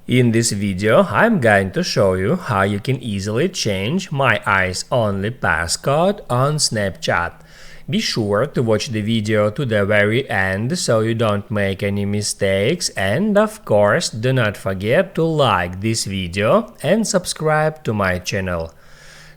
In this video, I'm going to show you how you can easily change My Eyes Only passcode on Snapchat. Be sure to watch the video to the very end so you don't make any mistakes, and of course do not forget to like this video and subscribe to my channel.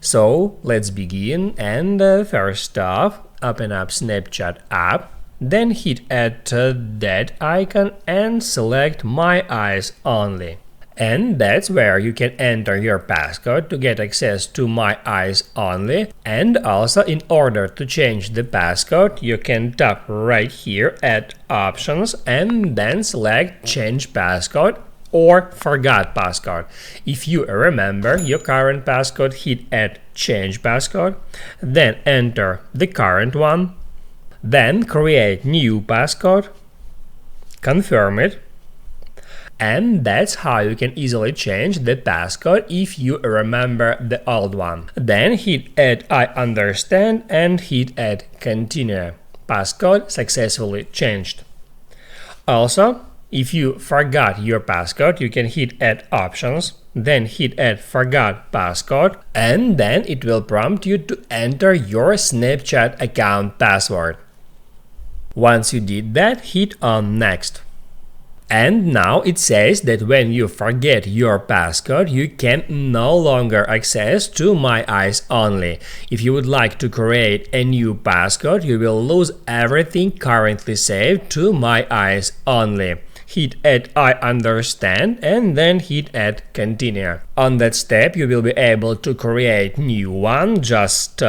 So let's begin, and first off, open up Snapchat app. Then hit at that icon and select My Eyes Only. And that's where you can enter your passcode to get access to My Eyes Only. And also, in order to change the passcode, you can tap right here at Options and then select Change Passcode or Forgot Passcode. If you remember your current passcode, hit at Change Passcode, then enter the current one. Then create new passcode, confirm it, and that's how you can easily change the passcode if you remember the old one. Then hit add I understand and hit add continue. Passcode successfully changed. Also, if you forgot your passcode, you can hit add options, then hit add forgot passcode, and then it will prompt you to enter your Snapchat account password. Once you did that, hit on next. And now it says that when you forget your passcode, you can no longer access to My Eyes Only. If you would like to create a new passcode, you will lose everything currently saved to My Eyes Only. Hit add I understand and then hit add continue. On that step, you will be able to create new one. Just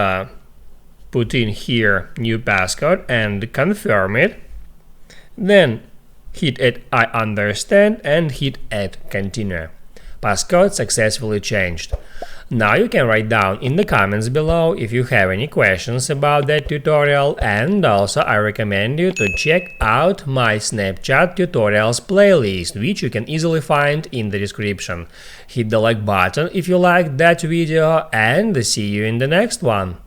put in here new passcode and confirm it. Then hit add I understand and hit add continue. Passcode successfully changed. Now you can write down in the comments below if you have any questions about that tutorial, and also I recommend you to check out my Snapchat tutorials playlist, which you can easily find in the description. Hit the like button if you liked that video, and see you in the next one.